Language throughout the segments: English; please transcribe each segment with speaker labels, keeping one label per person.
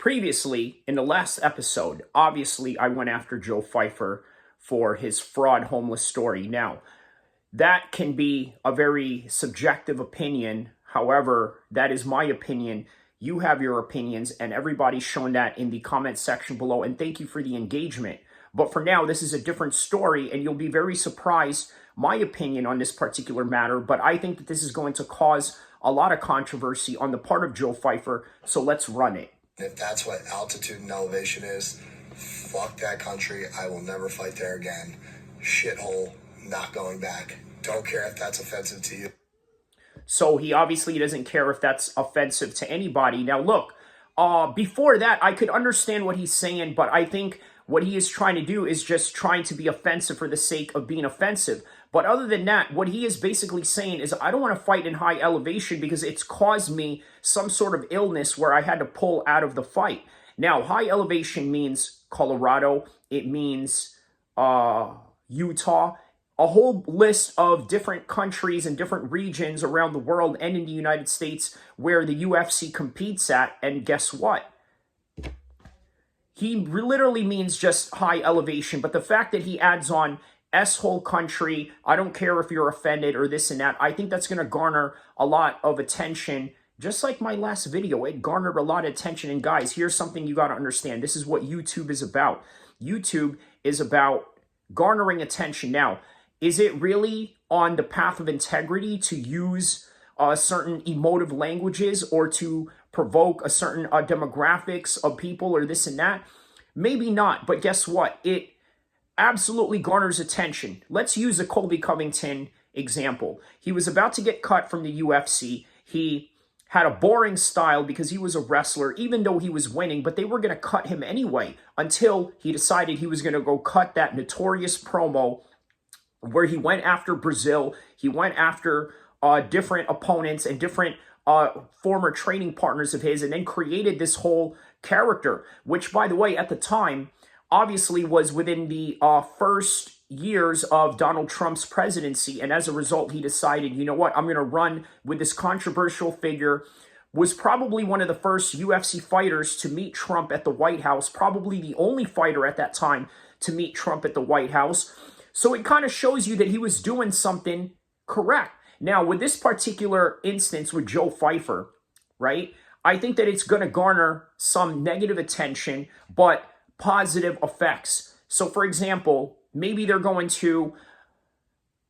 Speaker 1: Previously, in the last episode, obviously I went after Joe Pyfer for his fraud homeless story. Now, that can be a very subjective opinion. However, that is my opinion. You have your opinions, and everybody's shown that in the comment section below. And thank you for the engagement. But for now, this is a different story, and you'll be very surprised my opinion on this particular matter. But I think that this is going to cause a lot of controversy on the part of Joe Pyfer. So let's run it.
Speaker 2: If that's what altitude and elevation is, fuck that country. I will never fight there again. Shithole, not going back. Don't care if that's offensive to you.
Speaker 1: So he obviously doesn't care if that's offensive to anybody. Now, look, before that, I could understand what he's saying, but I think what he is trying to do is just trying to be offensive for the sake of being offensive. But other than that, what he is basically saying is, I don't want to fight in high elevation because it's caused me some sort of illness where I had to pull out of the fight. Now, high elevation means Colorado. It means Utah. A whole list of different countries and different regions around the world and in the United States where the UFC competes at. And guess what? He literally means just high elevation. But the fact that he adds on S-hole country, I don't care if you're offended or this and that, I think that's going to garner a lot of attention. Just like my last video, it garnered a lot of attention. And guys, here's something you got to understand. This is what YouTube is about. YouTube is about garnering attention. Now, is it really on the path of integrity to use certain emotive languages or to provoke a certain demographics of people or this and that? Maybe not, but guess what? It absolutely garners attention. Let's use the Colby Covington example. He was about to get cut from the UFC. He had a boring style because he was a wrestler, even though he was winning, but they were going to cut him anyway until he decided he was going to go cut that notorious promo where he went after Brazil. He went after different opponents and different former training partners of his, and then created this whole character, which, by the way, at the time, obviously was within the first years of Donald Trump's presidency. And as a result, he decided, you know what, I'm going to run with this controversial figure. Was probably one of the first UFC fighters to meet Trump at the White House, probably the only fighter at that time to meet Trump at the White House. So it kind of shows you that he was doing something correct. Now, with this particular instance with Joe Pyfer, right, I think that it's going to garner some negative attention, but positive effects. So, for example, maybe they're going to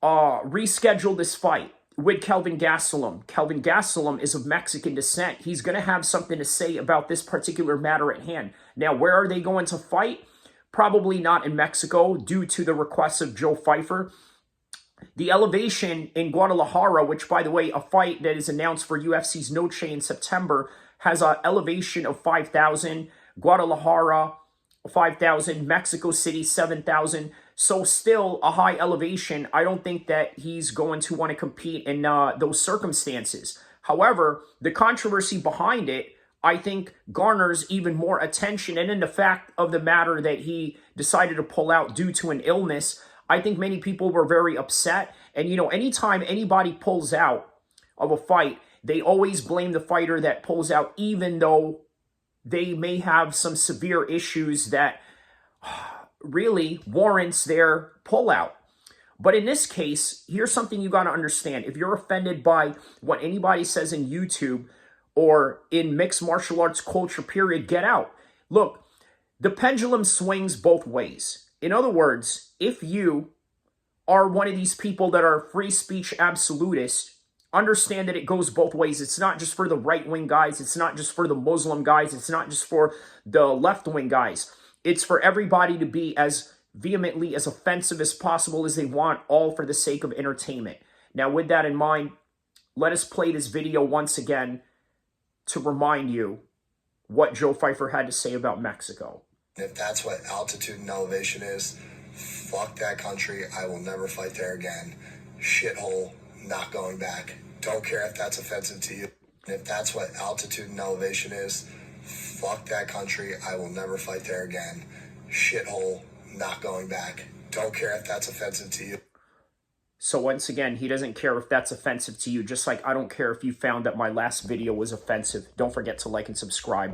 Speaker 1: reschedule this fight with Kelvin Gastelum. Kelvin Gastelum is of Mexican descent. He's going to have something to say about this particular matter at hand. Now, where are they going to fight? Probably not in Mexico due to the requests of Joe Pyfer. The elevation in Guadalajara, which, by the way, a fight that is announced for UFC's Noche in September, has an elevation of 5,000. Guadalajara, 5,000. Mexico City, 7,000. So still a high elevation. I don't think that he's going to want to compete in those circumstances. However, the controversy behind it, I think, garners even more attention. And in the fact of the matter that he decided to pull out due to an illness, I think many people were very upset. And, you know, anytime anybody pulls out of a fight, they always blame the fighter that pulls out, even though they may have some severe issues that really warrants their pullout. But in this case, here's something you got to understand. If you're offended by what anybody says in YouTube or in mixed martial arts culture, period, get out. Look, the pendulum swings both ways. In other words, if you are one of these people that are free speech absolutists, understand that it goes both ways. It's not just for the right-wing guys. It's not just for the Muslim guys. It's not just for the left-wing guys. It's for everybody to be as vehemently, as offensive as possible as they want, all for the sake of entertainment. Now, with that in mind, let us play this video once again to remind you what Joe Pyfer had to say about Mexico.
Speaker 2: If that's what altitude and elevation is, fuck that country. I will never fight there again. Shithole, not going back. Don't care if that's offensive to you. If that's what altitude and elevation is, fuck that country. I will never fight there again. Shithole, not going back. Don't care if that's offensive to you.
Speaker 1: So once again, he doesn't care if that's offensive to you, just like I don't care if you found that my last video was offensive. Don't forget to like and subscribe.